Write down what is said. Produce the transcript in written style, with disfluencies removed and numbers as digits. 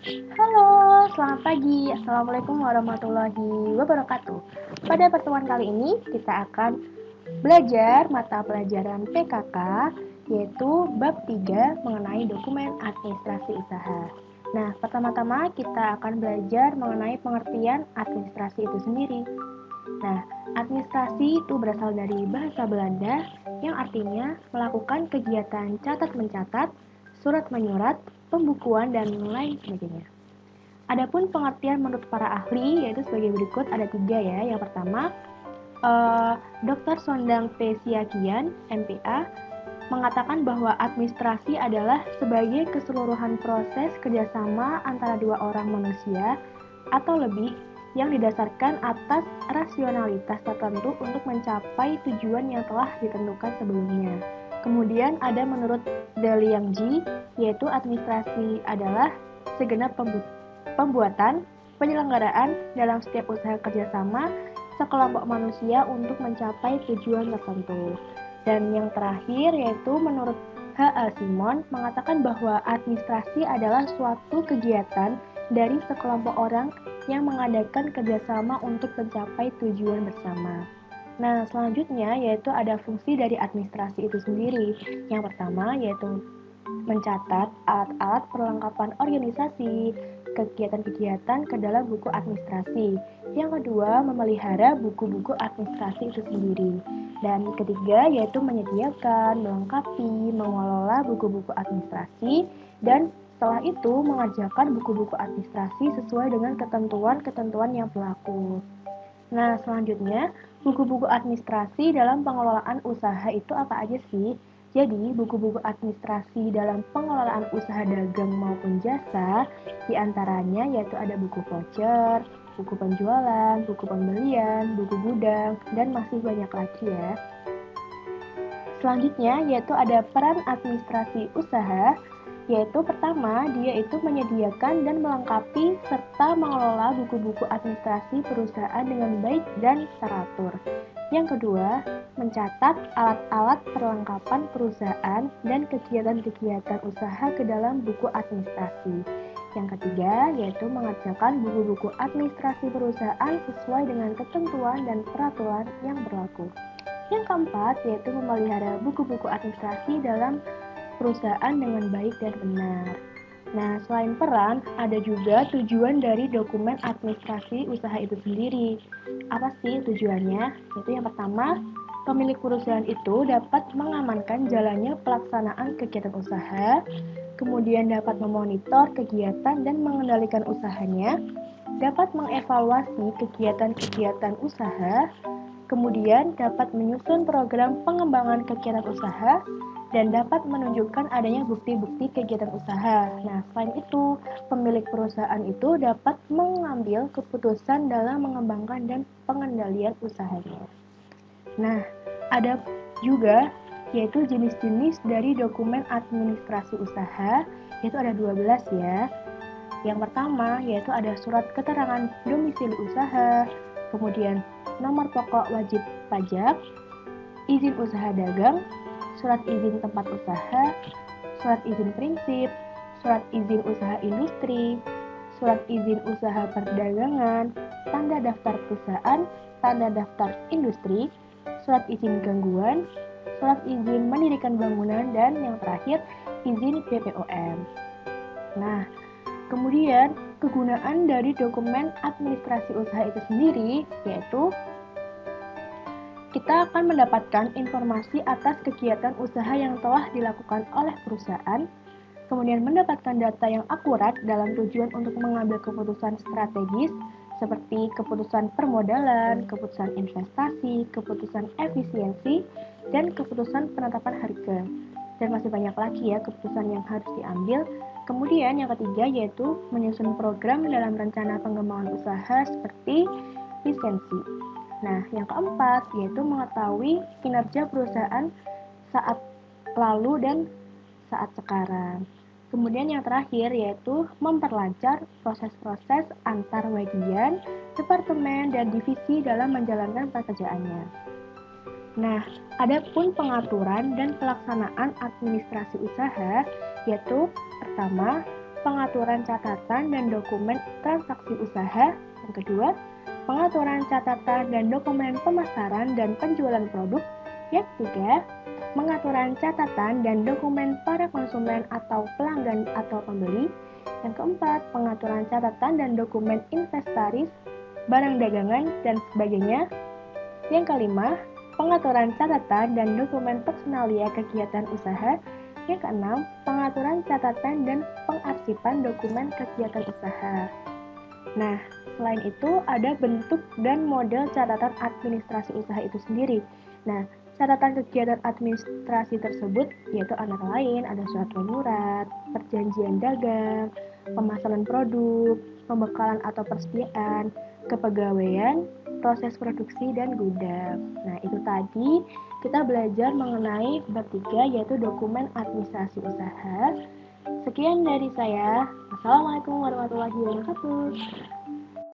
Halo, selamat pagi. Assalamualaikum warahmatullahi wabarakatuh. Pada pertemuan kali ini kita akan belajar mata pelajaran PKK yaitu bab 3 mengenai dokumen administrasi usaha. Nah, pertama-tama kita akan belajar mengenai pengertian administrasi itu sendiri. Nah, administrasi itu berasal dari bahasa Belanda yang artinya melakukan kegiatan catat-mencatat, surat-menyurat, pembukuan, dan lain sebagainya. Adapun pengertian menurut para ahli yaitu sebagai berikut, ada 3 ya. Yang pertama, Dr. Sondang P. Siagian, MPA, mengatakan bahwa administrasi adalah sebagai keseluruhan proses kerjasama antara dua orang manusia atau lebih yang didasarkan atas rasionalitas tertentu untuk mencapai tujuan yang telah ditentukan sebelumnya. Kemudian ada menurut Daliang Ji, yaitu administrasi adalah segenap pembuatan, penyelenggaraan dalam setiap usaha kerjasama sekelompok manusia untuk mencapai tujuan tertentu. Dan yang terakhir yaitu menurut H.A. Simon mengatakan bahwa administrasi adalah suatu kegiatan dari sekelompok orang yang mengadakan kerjasama untuk mencapai tujuan bersama. Nah, selanjutnya yaitu ada fungsi dari administrasi itu sendiri. Yang pertama yaitu mencatat alat-alat perlengkapan organisasi, kegiatan-kegiatan ke dalam buku administrasi. Yang kedua, memelihara buku-buku administrasi itu sendiri. Dan ketiga, yaitu menyediakan, melengkapi, mengelola buku-buku administrasi, dan setelah itu mengerjakan buku-buku administrasi sesuai dengan ketentuan-ketentuan yang berlaku. Nah, selanjutnya, buku-buku administrasi dalam pengelolaan usaha itu apa aja sih? Jadi, buku-buku administrasi dalam pengelolaan usaha dagang maupun jasa, diantaranya yaitu ada buku voucher, buku penjualan, buku pembelian, buku gudang, dan masih banyak lagi ya. Selanjutnya yaitu ada peran administrasi usaha, yaitu pertama, dia itu menyediakan dan melengkapi serta mengelola buku-buku administrasi perusahaan dengan baik dan teratur. Yang kedua, mencatat alat-alat perlengkapan perusahaan dan kegiatan-kegiatan usaha ke dalam buku administrasi. Yang ketiga, yaitu mengerjakan buku-buku administrasi perusahaan sesuai dengan ketentuan dan peraturan yang berlaku. Yang keempat, yaitu memelihara buku-buku administrasi dalam perusahaan dengan baik dan benar. Nah, selain peran, ada juga tujuan dari dokumen administrasi usaha itu sendiri. Apa sih tujuannya? Itu yang pertama, pemilik perusahaan itu dapat mengamankan jalannya pelaksanaan kegiatan usaha, kemudian dapat memonitor kegiatan dan mengendalikan usahanya, dapat mengevaluasi kegiatan-kegiatan usaha, kemudian dapat menyusun program pengembangan kegiatan usaha, dan dapat menunjukkan adanya bukti-bukti kegiatan usaha. Nah, selain itu, pemilik perusahaan itu dapat mengambil keputusan dalam mengembangkan dan pengendalian usahanya. Nah, ada juga yaitu jenis-jenis dari dokumen administrasi usaha, yaitu ada 12 ya. Yang pertama yaitu ada surat keterangan domisili usaha, kemudian nomor pokok wajib pajak, izin usaha dagang, surat izin tempat usaha, surat izin prinsip, surat izin usaha industri, surat izin usaha perdagangan, tanda daftar perusahaan, tanda daftar industri, surat izin gangguan, surat izin mendirikan bangunan, dan yang terakhir izin BPOM. Nah, kemudian kegunaan dari dokumen administrasi usaha itu sendiri yaitu kita akan mendapatkan informasi atas kegiatan usaha yang telah dilakukan oleh perusahaan, kemudian mendapatkan data yang akurat dalam tujuan untuk mengambil keputusan strategis seperti keputusan permodalan, keputusan investasi, keputusan efisiensi, dan keputusan penetapan harga. Dan masih banyak lagi ya keputusan yang harus diambil. Kemudian yang ketiga yaitu menyusun program dalam rencana pengembangan usaha seperti lisensi. Nah, yang keempat yaitu mengetahui kinerja perusahaan saat lalu dan saat sekarang. Kemudian yang terakhir yaitu memperlancar proses-proses antar bagian, departemen, dan divisi dalam menjalankan pekerjaannya. Nah, ada pun pengaturan dan pelaksanaan administrasi usaha, yaitu pertama, pengaturan catatan dan dokumen transaksi usaha. Yang kedua, pengaturan catatan dan dokumen pemasaran dan penjualan produk. Yang ketiga, pengaturan catatan dan dokumen para konsumen atau pelanggan atau pembeli. Yang keempat, pengaturan catatan dan dokumen inventaris, barang dagangan, dan sebagainya. Yang kelima, pengaturan catatan dan dokumen personalia kegiatan usaha. Yang keenam, pengaturan catatan dan pengarsipan dokumen kegiatan usaha. Nah, selain itu ada bentuk dan model catatan administrasi usaha itu sendiri. Nah, catatan kegiatan administrasi tersebut yaitu antara lain ada surat menyurat, perjanjian dagang, pemasaran produk, pembekalan atau persediaan, kepegawaian, proses produksi, dan gudang. Nah, itu tadi kita belajar mengenai bab 3 yaitu dokumen administrasi usaha. Sekian dari saya. Wassalamualaikum warahmatullahi wabarakatuh.